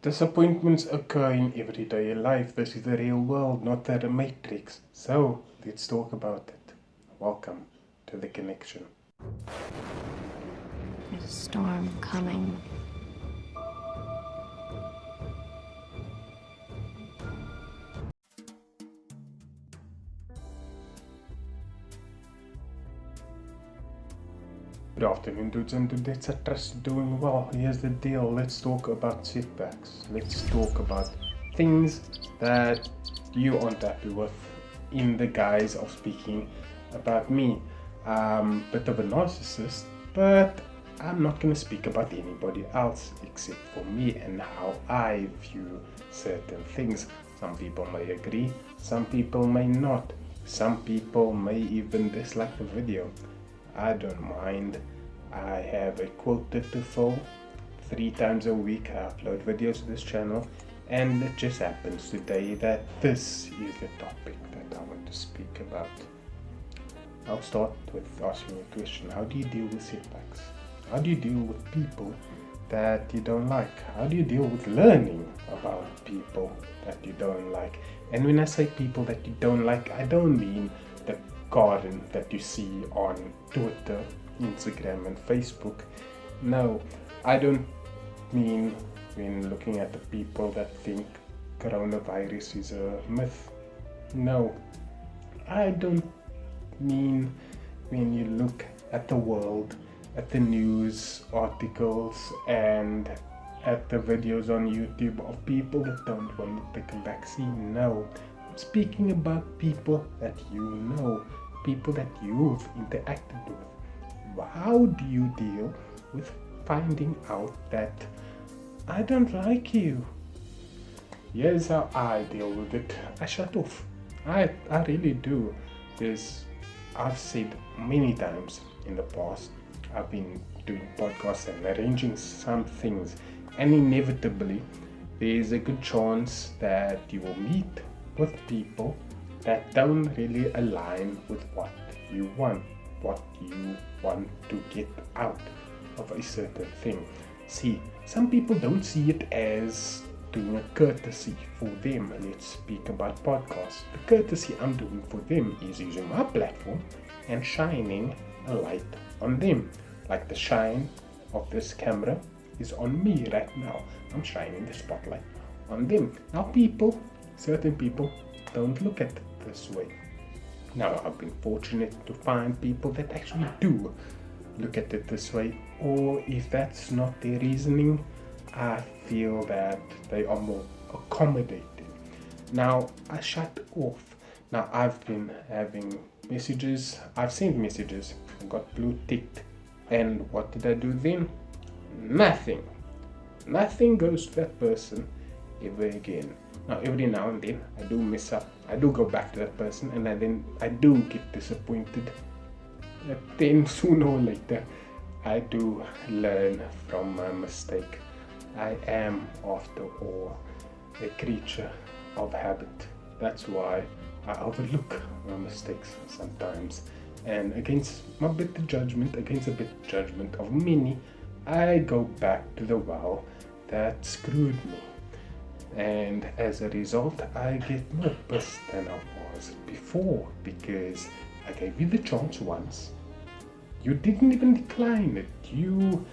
Disappointments occur in everyday life. This is the real world, not the matrix. So, let's talk about it. Welcome to The Connection. There's a storm coming. Good afternoon, dudes and dudettes. I trust you're doing well. Here's the deal. Let's talk about setbacks. Let's talk about things that you aren't happy with in the guise of speaking about me. Bit of a narcissist, but I'm not going to speak about anybody else except for me and how I view certain things. Some people may agree, some people may not. Some people may even dislike the video. I don't mind. I have a quota to fill. 3 times a week I upload videos to this channel, and it just happens today that this is the topic that I want to speak about. I'll start with asking a question. How do you deal with setbacks? How do you deal with people that you don't like? How do you deal with learning about people that you don't like? And when I say people that you don't like, I don't mean the garden that you see on Twitter, Instagram and Facebook. No, I don't mean when looking at the people that think coronavirus is a myth. No, I don't mean when you look at the world, at the news articles and at the videos on YouTube of people that don't want to take a vaccine. No, I'm speaking about people that you know, people that you've interacted with. How do you deal with finding out that I don't like you? Here's how I deal with it. I shut off. I really do. Because I've said many times in the past, I've been doing podcasts and arranging some things, and inevitably there's a good chance that you will meet with people that don't really align with what you want to get out of a certain thing. See, some people don't see it as doing a courtesy for them. Let's speak about podcasts. The courtesy I'm doing for them is using my platform and shining a light on them. Like the shine of this camera is on me right now. I'm shining the spotlight on them. Now certain people don't look at it this way. Now I've been fortunate to find people that actually do look at it this way, or if that's not their reasoning, I feel that they are more accommodating. Now I shut off. Now I've been having messages, I've sent messages, I got blue ticked, and what did I do then? Nothing goes to that person ever again. Now every now and then I do mess up, I do go back to that person, and then I do get disappointed. But then sooner or later I do learn from my mistake. I am, after all, a creature of habit. That's why I overlook my mistakes sometimes. And against a better judgment of many, I go back to the well that screwed me. And as a result, I get more pissed than I was before, because I gave you the chance once. You didn't even decline it. You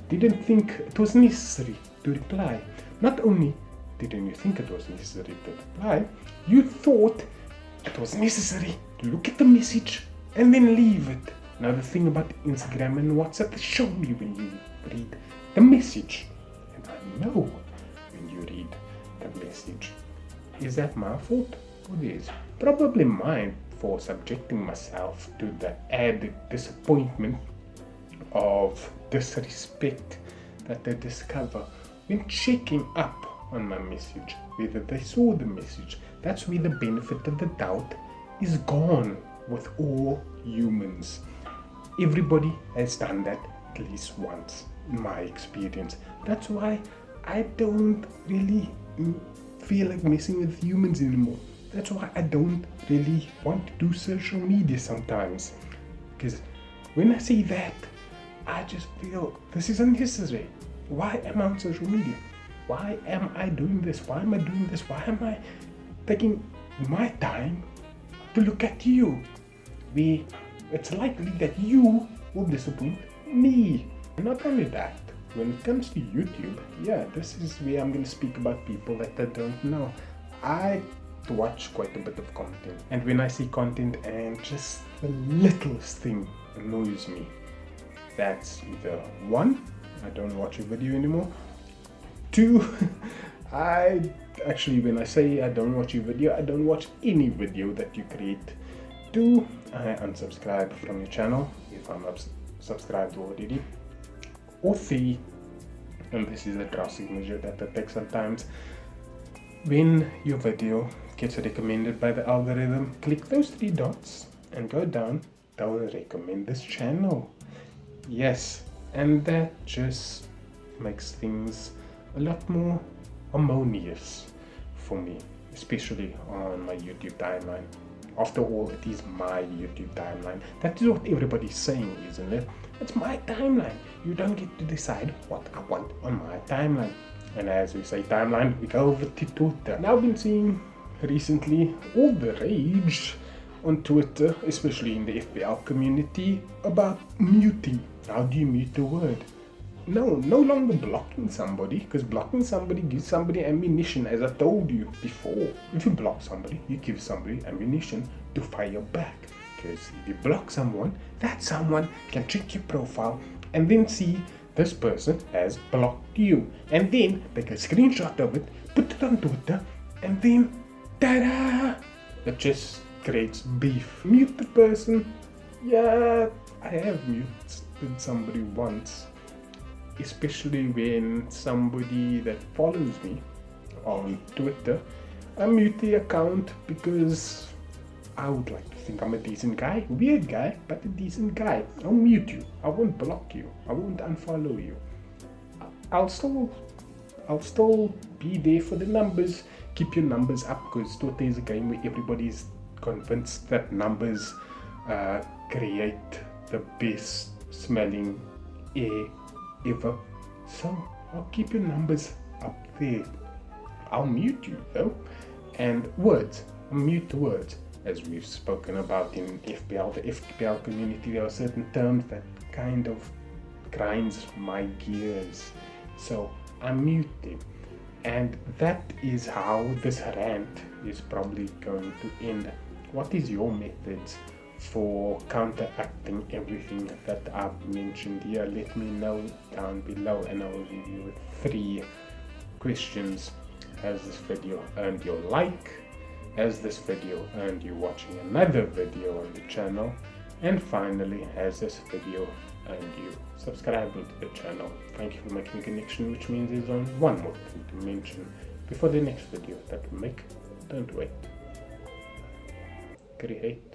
didn't think it was necessary to reply. Not only didn't you think it was necessary to reply, you thought it was necessary to look at the message and then leave it. Now the thing about Instagram and WhatsApp, they show me when you read the message. And I know when you read the message. Is that my fault or theirs? Probably mine for subjecting myself to the added disappointment of disrespect that they discover when checking up on my message, whether they saw the message. That's where the benefit of the doubt is gone with all humans. Everybody has done that at least once, in my experience. That's why I don't really feel like messing with humans anymore. That's why I don't really want to do social media sometimes. Because when I say that, I just feel this is unnecessary. Why am I on social media? Why am I doing this? Why am I doing this? Why am I taking my time to look at you? It's likely that you will disappoint me. And not only that, when it comes to YouTube, yeah, this is where I'm going to speak about people that I don't know. I watch quite a bit of content, and when I see content and just the littlest thing annoys me, that's either one, I don't watch a video anymore. Two, when I say I don't watch your video, I don't watch any video that you create. Two, I unsubscribe from your channel if I'm subscribed already. Or three, and this is a drastic measure that I take sometimes, when your video gets recommended by the algorithm, click those three dots and go down, they will recommend this channel. Yes, and that just makes things a lot more harmonious for me, especially on my YouTube timeline. After all, it is my YouTube timeline. That is what everybody's saying, isn't it? It's my timeline. You don't get to decide what I want on my timeline. And as we say timeline, we go over to Twitter. Now I've been seeing recently all the rage on Twitter, especially in the FPL community, about muting. How do you mute the word? No longer blocking somebody, because blocking somebody gives somebody ammunition, as I told you before. If you block somebody, you give somebody ammunition to fire back. Because if you block someone, that someone can check your profile and then see this person has blocked you. And then take a screenshot of it, put it on Twitter, and then ta-da! It just creates beef. Mute the person. Yeah, I have muted somebody once. Especially when somebody that follows me on Twitter, I mute the account because I would like to think I'm a decent guy. Weird guy, but a decent guy. I'll mute you. I won't block you. I won't unfollow you. I'll still be there for the numbers. Keep your numbers up, because Twitter is a game where everybody's convinced that numbers create the best smelling air ever. So I'll keep your numbers up there. I'll mute you though. And words, I'll mute the words. As we've spoken about in FPL, the FPL community, there are certain terms that kind of grinds my gears. So I mute them. And that is how this rant is probably going to end. What is your methods for counteracting everything that I've mentioned here? Let me know down below, and I will leave you with 3 questions. Has this video earned your like? Has this video earned you watching another video on the channel? And finally, has this video earned you subscribing to the channel? Thank you for making a connection, which means there's only one more thing to mention before the next video that we make. Don't wait. Create.